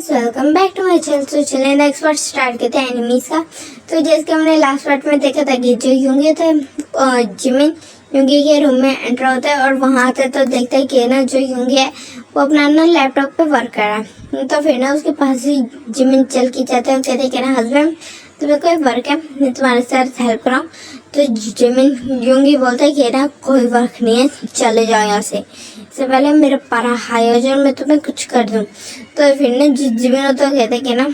Guys, welcome back to my channel. तो चलिए next part start करते हैं एनिमीज का। तो जैसे कि हमने लास्ट पार्ट में देखा था कि जो यूंगी थे, जिमिन यूंगी के रूम में एंटर होता है और वहाँ आते तो देखता है कि ना जो यूंगी है वो अपना ना लैपटॉप पे वर्क कर रहा है। तो फिर ना उसके पास ही जिमिन चल के जाते हैं और कहते हैं कि ना हस्बैंड तुम्हें कोई वर्क है, मैं तुम्हारे साथ हेल्प कराऊँ। तो जिमिन यूंगी बोलता है कि ना कोई वर्क नहीं है, चले जाओ यहाँ से, इससे पहले मेरा पारा हाई हो जाए मैं तुम्हें कुछ कर दूँ। तो फिर ना जिमिन तो कहते कि ना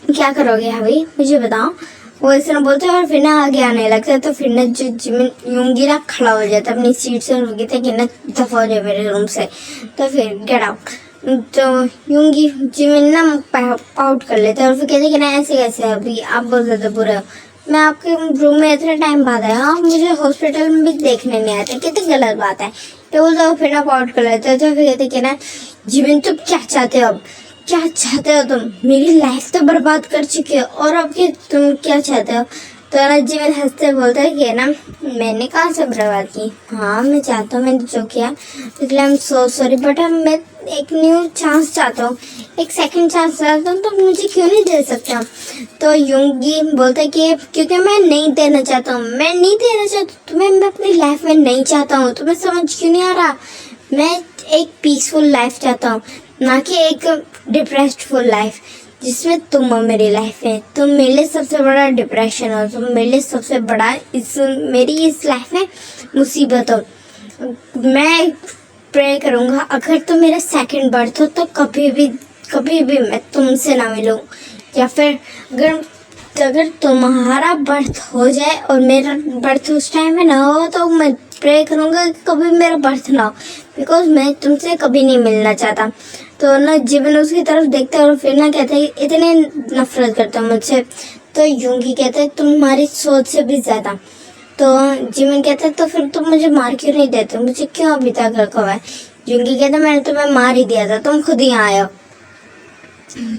क्या करोगे अभी मुझे बताओ, वो इस तरह बोलते हैं और फिर ना आगे आने लगता है। तो फिर ना जो जिमिन यूंगी ना खड़ा हो जाता है अपनी सीट से और कहते कि ना दफा हो जाए मेरे रूम से। तो फिर गेट आउट। तो यूंगी जिमिन ना पाउट कर लेते हैं और फिर कहते कि ना ऐसे कैसे, अभी आप बहुत ज़्यादा बुरे हो, मैं आपके रूम में इतने टाइम बाद आया, आप मुझे हॉस्पिटल में भी देखने नहीं आते, कितनी गलत बात है। तो बोलता फिर ना पाउट कर लेते हैं। तो फिर कहते कि ना जिमिन तुम क्या चाहते हो, अब क्या चाहते हो तुम, मेरी लाइफ तो बर्बाद कर चुके हो और अब के तुम क्या चाहते हो। तो ना जिमिन हंसते बोलता है कि ना मैंने कहाँ से बर्बाद की, हाँ मैं चाहता हूँ मैंने जो किया, इसलिए I am so sorry, but मैं एक न्यू चांस चाहता हूँ, एक सेकंड चांस चाहता हूँ, तो मुझे क्यों नहीं दे सकते हो। तो यूंगी बोलता है कि क्योंकि मैं नहीं देना चाहता हूँ, मैं नहीं देना चाहता तुम्हें, मैं अपनी लाइफ में नहीं चाहता हूँ, तुम्हें समझ क्यों नहीं आ रहा, मैं एक पीसफुल लाइफ चाहता हूँ, ना कि एक डिप्रेस्ड फुल लाइफ जिसमें तुम हो मेरी लाइफ में। तुम मेरे लिए सबसे बड़ा डिप्रेशन हो, तुम मेरे लिए सबसे बड़ा मेरी इस लाइफ में मुसीबत हो। मैं प्रे करूँगा अगर तुम मेरा सेकंड बर्थ हो तो कभी भी मैं तुमसे ना मिलूँ, या फिर अगर तुम्हारा बर्थ हो जाए और मेरा बर्थ उस टाइम में ना हो तो मैं प्रे करूँगा कि कभी मेरा बर्थ ना हो, बिकॉज मैं तुमसे कभी नहीं मिलना चाहता। तो ना जिमिन उसकी तरफ देखते और फिर ना कहते हैं इतने नफरत करता हूँ मुझसे। तो यूंगी कहते हैं तुम्हारी सोच से भी ज़्यादा। तो जिमिन कहते हैं तो फिर तुम मुझे मार क्यों नहीं देते, मुझे क्यों अभी तक रखा हुआ है। यूंगी कहते मैंने तुम्हें मार ही दिया था, तुम खुद ही आए हो।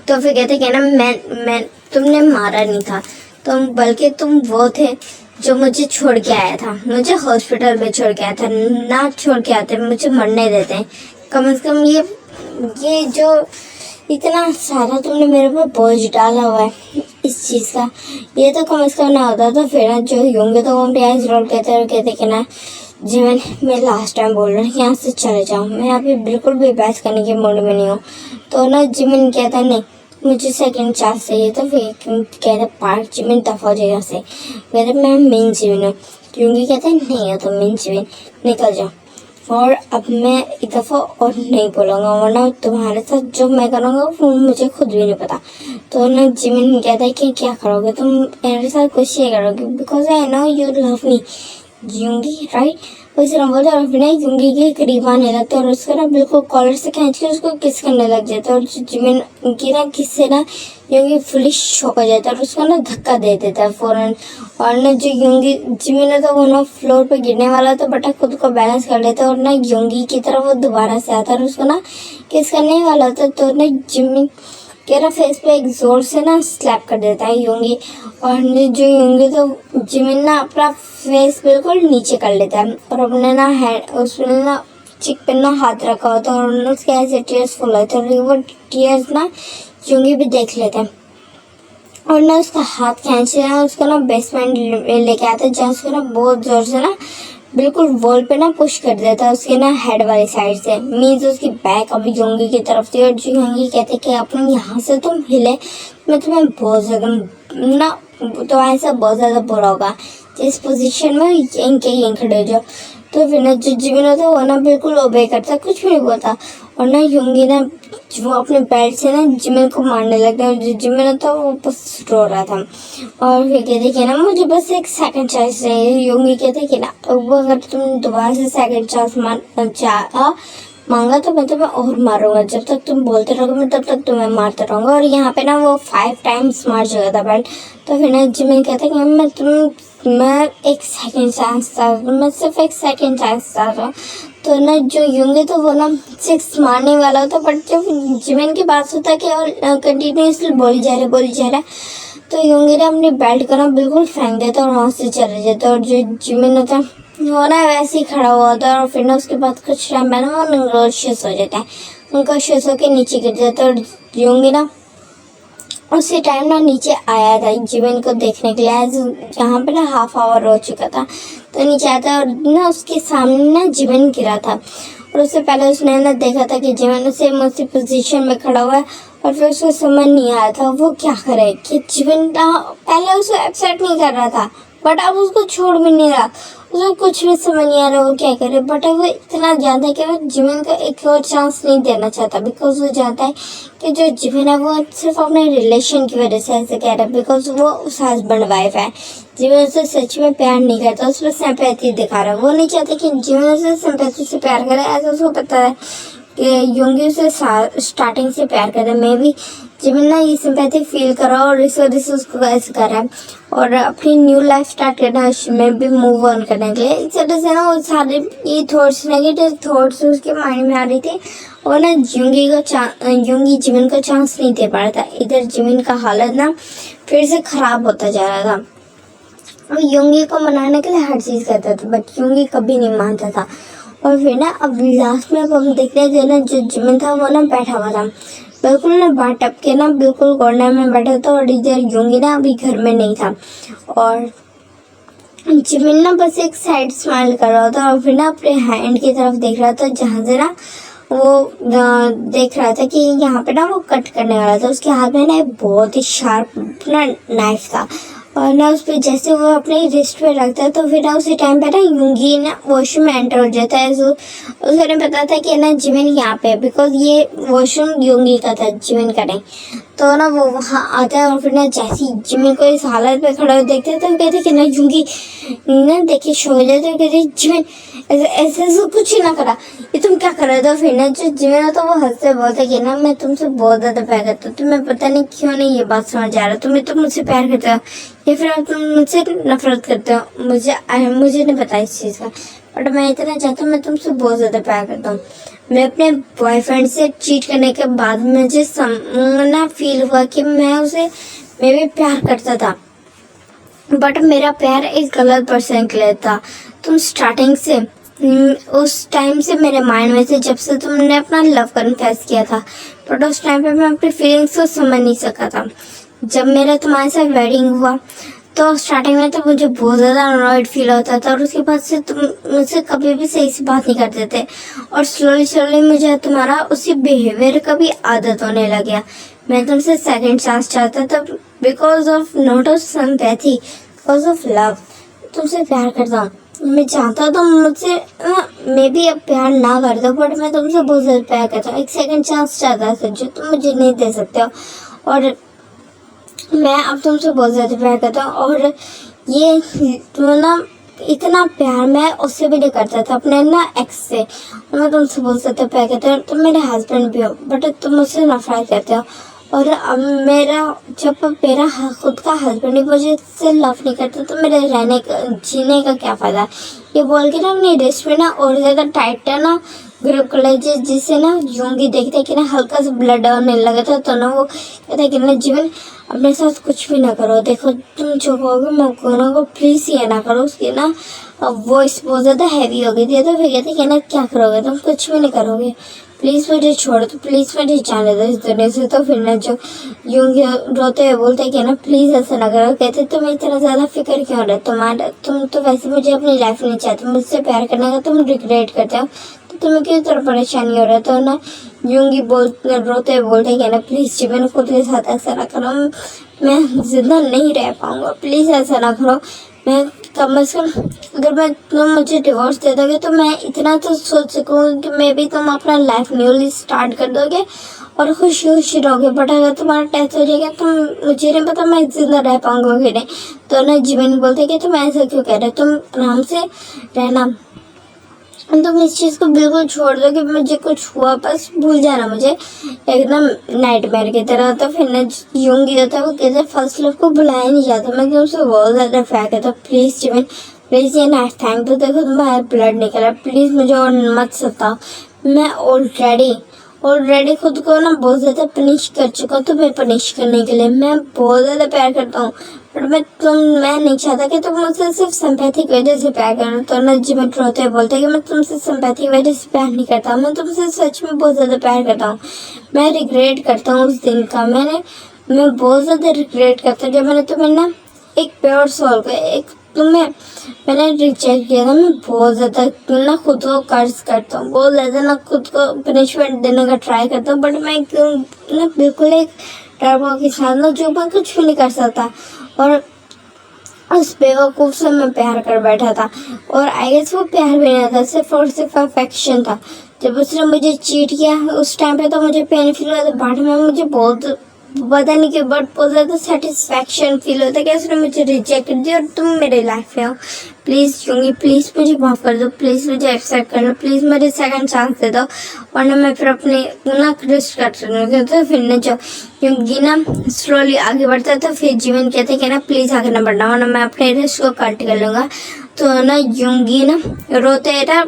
तो फिर कहते कि ना मैं तुमने मारा नहीं था, बल्कि तुम वो थे जो मुझे छोड़ के आया था, मुझे हॉस्पिटल में छोड़ के आया था, ना छोड़ के आते मुझे मरने देते। कम से कम ये जो इतना सारा तुमने मेरे पर बोझ डाला हुआ है इस चीज़ का, ये तो कम से कम ना होता। तो फिर ना जो होंगे तो वो प्याज रोल कहते कि ना जिमिन मैं लास्ट टाइम बोल रहा हूँ यहाँ से चले जाओ, मैं अभी बिल्कुल भी बहस करने के मूड में नहीं हूँ। तो ना जिमिन कहता नहीं मुझे सेकंड चांस चाहिए। तो फिर कहते पार्ट जिमिन दफा हो जाए यहाँ से, कहते मैं मेन जिमिन हूँ। यूंगी कहते नहीं हो तो मेन जिमिन, निकल जाओ, और अब मैं एक दफ़ा और नहीं बोलूँगा, वरना तुम्हारे साथ जो मैं करूँगा वो मुझे खुद भी नहीं पता। तो ना जिमिन कहता है कि क्या करोगे तुम मेरे साथ, कुछ ये करोगे, because I know you love me यूंगी, राइट। उस तरह बोलते और फिर यूंगी के करीब आने लगते और उसको ना बिल्कुल कॉलर से खींच के उसको किस करने लग जाता है। और जिमिन की ना किस से ना यूंगी फुली शॉक हो जाता है और उसको ना धक्का दे देता है फ़ौरन। और ना जो यूंगी जिमिन है तो वो ना फ्लोर पे गिरने वाला था, बट खुद को बैलेंस कर लेता है और ना यूंगी की तरफ वो दोबारा से आता है और उसको ना किस करने वाला होता है। तो ना जिमिन के ना फेस पे एक जोर से ना स्लैप कर देता है यूंगी, और जो यूंगी तो जिमिन ना अपना फेस बिल्कुल नीचे कर लेता है और अपने ना हैंड उसमें ना चिक पे ना हाथ रखा होता है और उसके ऐसे टीयर्स फुल होते हैं और वो टीयर्स ना यूंगी भी देख लेते हैं और ना उसका हाथ खींचते हैं, उसको ना बेसमेंट लेके आते हैं जहाँ उसको ना बहुत जोर से ना बिल्कुल वॉल पे ना पुश कर देता है उसके ना हेड वाली साइड से, मीन्स उसकी बैक अभी यूंगी की तरफ थी। और यूंगी कहते कि अपने यहाँ से तुम हिले मैं तुम्हें बहुत ज़्यादा ना तो ऐसा बहुत ज़्यादा बुरा होगा, जिस पोजीशन में यहीं खड़े हो जाओ। तो फिर ना जो जिमिन होता है वो ना बिल्कुल ओबे करता, कुछ भी नहीं बोलता। और ना यूंगी ना वो अपने बेल्ट से ना जिमिन को मारने लगता है और जो जिमिन होता है वो बस रो रहा था। और फिर कहते कि ना मुझे बस एक सेकंड चांस चाहिए। यूंगी कहते कि ना वो अगर तुम दोबारा से सेकंड चांस मांगा तो मैं तुम्हें और मारूंगा, जब तक तुम बोलते रहोगे मैं तब तक तुम्हें मारता रहूँगा। और यहाँ पे ना वो 5 टाइम्स मार चुका था बेल्ट। तो फिर ना जिमिन कहते कि मैं एक सेकंड चांस चाहता हूँ, मैं सिर्फ एक सेकंड चांस चाहता हूँ। तो ना जो यूंगी तो वो ना 6 मारने वाला होता, बट जब जिमिन की बात होता है कि और कंटिन्यूसली बोली जा रहा है तो यूंगी ने अपनी बेल्ट को ना बिल्कुल फेंक देता और वहाँ से चले जाता। और जो जिमिन होता वो ना वैसे ही खड़ा हुआ होता है और फिर ना उसके बाद कुछ टाइम में ना वो नर्वस हो जाता है उनका शीशों के नीचे गिर जाता है और यूंगी ना उसी टाइम ना नीचे आया था जिमिन को देखने के लिए। यहाँ पे ना हाफ आवर हो चुका था तो नीचे आया था और ना उसके सामने ना जिमिन गिरा था और उससे पहले उसने ना देखा था कि जिमिन उसे उसी पोजीशन में खड़ा हुआ है और फिर उसको समझ नहीं आया था वो क्या करे कि जिमिन ना पहले उसको एक्सेप्ट नहीं कर रहा था बट अब उसको छोड़ भी नहीं रहा, उसको कुछ भी समझ नहीं आ रहा वो क्या करे। बट अब वो इतना जानता है कि वो जिमिन को एक और चांस नहीं देना चाहता बिकॉज वो जानता है कि जो जिमिन है वो सिर्फ अपने रिलेशन की वजह से ऐसे कह रहा है बिकॉज वो उस हस्बैंड वाइफ है। जिमिन उससे सच में प्यार नहीं करता, उस पर सिंपैथी दिखा रहा है। वो नहीं चाहता कि जिमिन उससे सिंपैथी से प्यार करे, ऐसा उसको पता है कि यूंगी उसे स्टार्टिंग से प्यार करे। मे भी जिमिन ना ये सिंपैथी फील कर रहा और इस वजह से उसको ऐसे कर रहा है और अपनी न्यू लाइफ स्टार्ट करना में भी मूव ऑन करने के लिए। इस वजह से ना वो सारे ये थॉट्स नेगेटिव थॉट्स उसके माइंड में आ रही थी और ना यूंगी जिमिन को चांस नहीं दे पा रहा था। इधर जिमिन का हालत ना फिर से खराब होता जा रहा था। वो यूंगी को मनाने के लिए हर चीज़ करता था बट यूंगी कभी नहीं मानता था। और फिर ना अब लास्ट में हम देख रहे थे ना जो जिमिन था वो ना बैठा हुआ था बिल्कुल ना बात टप के ना बिल्कुल कॉर्नर में बैठा था और इधर यूंगी ना अभी घर में नहीं था और जिमिन ना बस एक साइड स्माइल कर रहा था और फिर ना अपने हैंड की तरफ देख रहा था जहाँ से ना वो देख रहा था कि यहाँ पे ना वो कट करने वाला था। उसके हाथ में ना एक बहुत ही शार्प ना नाइफ था और ना उस पर जैसे वो अपने रिस्ट पे रखता है तो फिर ना उसी टाइम पे ना यूंगी ना वॉशरूम में एंटर हो जाता है। उसको नहीं पता था कि ना जिमिन यहाँ पे बिकॉज ये वॉशरूम यूंगी का था जिमिन का नहीं। तो ना वो वहाँ आता है और फिर ना जैसे ही जिमिन को इस हालत पे खड़ा हुआ देखते हैं तो कहते कि ना यूंगी ना देखिए शो हो जाते कहते जिमिन ऐसे कुछ ही ना करा, ये तुम क्या कर रहे हो। फिर ना जो जिमिन है तो वो हंसते बोलते कि ना मैं तुमसे बहुत ज़्यादा प्यार करता हूँ, तुम्हें पता नहीं क्यों नहीं ये बात समझ आ रहा, तुम्हें तो मुझसे प्यार करते हो या फिर आप तुम मुझसे नफरत करते हो, मुझे नहीं पता इस चीज़ का बट मैं इतना चाहता हूँ मैं तुमसे बहुत ज़्यादा प्यार करता हूँ। मैं अपने बॉयफ्रेंड से चीट करने के बाद मुझे ना फील हुआ कि मैं भी प्यार करता था बट मेरा प्यार एक गलत पर्सन के लिए था। तुम स्टार्टिंग से उस टाइम से मेरे माइंड में से जब से तुमने अपना लव कन्फेस किया था बट उस टाइम पे मैं अपनी फीलिंग्स को समझ नहीं सका था। जब मेरा तुम्हारे साथ वेडिंग हुआ तो स्टार्टिंग में तो मुझे बहुत ज़्यादा अनॉयड फील होता था और उसके बाद से तुम मुझसे कभी भी सही से बात नहीं करते थे और स्लोली मुझे तुम्हारा उसी बिहेवियर का भी आदत होने लग गया। मैं तुमसे सेकंड चांस चाहता था because of not of sympathy, because of love. तुमसे प्यार करता हूँ, मैं चाहता तो मुझसे मे भी अब प्यार ना कर दो बट मैं तुमसे बहुत ज़्यादा प्यार करता हूँ। एक सेकंड चांस चाहता था जो तुम मुझे नहीं दे सकते हो और मैं अब तुमसे बहुत ज़्यादा प्यार करता हूँ और ये तो ना इतना प्यार मैं उससे भी नहीं करता था अपने ना एक्स से और मैं तुमसे बहुत ज़्यादा प्यार करता हूँ। तुम मेरे हस्बैंड भी हो बट तुम मुझसे नफरत करते हो और अब मेरा खुद का हस्बैंड ही मुझे से लव नहीं करता तो मेरे जीने का क्या फ़ायदा। ये बोल के ना अपनी रिस्ट में ना और ज़्यादा टाइट है ना ग्रिप कर लिया जिससे ना यूंगी देखते कि ना हल्का सा ब्लड आने लगा था तो ना वो कहता है कि ना जीवन अपने साथ कुछ भी ना करो, देखो तुम जो कहोगे मैं कहूँगा प्लीज़ ये ना करो। उसकी ना वॉइस बहुत ज़्यादा हैवी हो गई थी तो फिर कहते कि ना क्या करोगे तुम, कुछ भी नहीं करोगे, प्लीज़ मुझे छोड़ दो, प्लीज़ मुझे जाने दो इस दुनिया से। तो फिर ना जो यूंगी रोते हुए बोलते कि ना प्लीज़ ऐसा ना करो। कहते तुम्हें इतना ज़्यादा फिक्र क्यों हो रहा है, तुम तो वैसे मुझे अपनी लाइफ नहीं चाहते, मुझसे प्यार करने का तुम रिग्रेट करते हो तो तुम्हें किस तरह परेशानी हो रहा है। तो ना यूंगी रोते हुए बोलते कि ना प्लीज़ जीवन खुद के साथ ऐसा ना करो, मैं जिंदा नहीं रह पाऊँगा, प्लीज़ ऐसा ना करो। मैं कम से कम अगर तुम मुझे डिवोर्स दे दोगे तो मैं इतना तो सोच सकूँ कि मे भी तुम अपना लाइफ न्यूली स्टार्ट कर दोगे और खुशी खुशी रहोगे। बट अगर तुम्हारा डेथ हो जाएगा तो मुझे नहीं पता मैं जिंदा रह पाऊँगा कि नहीं। तो ना जीवन बोलते कि तुम ऐसा क्यों कह रहे हो, तुम आराम से रहना, तुम इस चीज़ को बिल्कुल छोड़ दो कि मुझे कुछ हुआ, बस भूल जाना मुझे एकदम नाइटमेयर की तरह। तो फिर ना यूंगी होता है वो कहते फर्स्ट लव को बुलाया नहीं जाता, मैं तुमसे बहुत ज़्यादा प्यार करता हूँ, प्लीज़ जीवन प्लीज़ ये नाइट थैंक तो देखो तुम्हारा ब्लड निकला, प्लीज़ मुझे और मत सताओ। मैं ऑलरेडी खुद को ना बहुत ज़्यादा पनिश कर चुका हूँ, तुम्हें पनिश करने के लिए मैं बहुत ज़्यादा प्यार करता हूँ मैं नहीं चाहता कि तुम मुझसे सिर्फ सिंपैथिक वजह से प्यार करो। तो ना जिमिन रोते हुए बोलते कि मैं तुमसे सिंपैथिक वजह से प्यार नहीं करता, मैं तुमसे सच में बहुत ज़्यादा प्यार करता हूँ। मैं रिग्रेट करता हूँ उस दिन का, मैं बहुत ज़्यादा रिग्रेट करता हूँ जब मैंने तुम्हें ना एक प्योर सोल को मैंने रिजेक्ट किया था। मैं बहुत ज़्यादा ना खुद को कर्ज करता हूँ, बहुत ज़्यादा ना खुद को पनिशमेंट देने का ट्राई करता हूँ, बट मैं ना बिल्कुल एक डरपोक के साथ ना जो मैं कुछ भी नहीं कर सकता। और उस बेवकूफ़ से मैं प्यार कर बैठा था, और आई गेस वो प्यार भी नहीं था, सिर्फ और सिर्फ अफेक्शन था। जब उसने मुझे चीट किया उस टाइम पे तो मुझे पेन फील हुआ था, बाद में मुझे बहुत पता नहीं क्यों बट बहुत ज़्यादा सेटिस्फैक्शन फील होता है कि उसने मुझे रिजेक्ट कर दिया और तुम मेरे लाइफ में हो। प्लीज़ यूंगी, प्लीज़ मुझे माफ़ कर दो, प्लीज़ मुझे एक्सेप्ट कर लो, प्लीज़ मुझे सेकंड चांस दे दो, वरना मैं फिर अपने ना रिस्क कर सकूँगी। तो फिर ना जो यूंगी ना स्लोली आगे बढ़ता है तो फिर जीवन कहते कि ना प्लीज़ आगे ना बढ़ना, वरना मैं अपने रिस्क को कट कर लूँगा। तो ना यूंगी ना रोते ना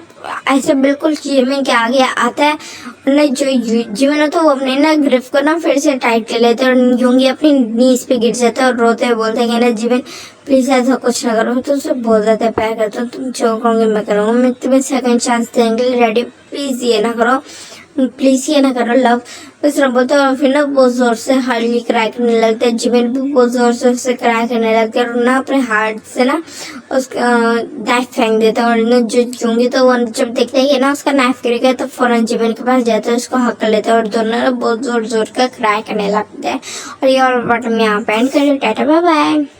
ऐसे बिल्कुल जीवन के आगे आता है, और ना जो जीवन होता है वो अपने ना ग्रिप को ना फिर से टाइट कर लेते हैं, और यूंगी अपनी नीज पे गिर जाता है और रोते हुए बोलते हैं कि ना जीवन प्लीज़ ऐसा कुछ ना करो, तो उससे बहुत ज़्यादा प्यार करता हूँ, तुम जो कहोगे मैं करूँगा, मैं तुम्हें सेकंड चांस देने के लिए रेडी, प्लीज़ ये ना करो, प्लीज़ ये ना करो लव। इस तरह बोलते हैं और फिर ना बहुत ज़ोर से हार्डली क्राई करने लगता है। जीवन भी बहुत ज़ोर से उससे क्राई करने लगता है और ना अपने हार्ट से ना उसका नाइफ फेंक देता है। और ना जो यूंगी तो वो जब देखते हैं कि ना उसका नाइफ गिरेगा तो फौरन जीवन के पास जाता है, उसको हक कर लेता है और दोनों ना बहुत ज़ोर ज़ोर का क्राई करने लगते हैं। और ये और बट मैं यहाँ पे एंड कर रही हूँ। Tata bye bye.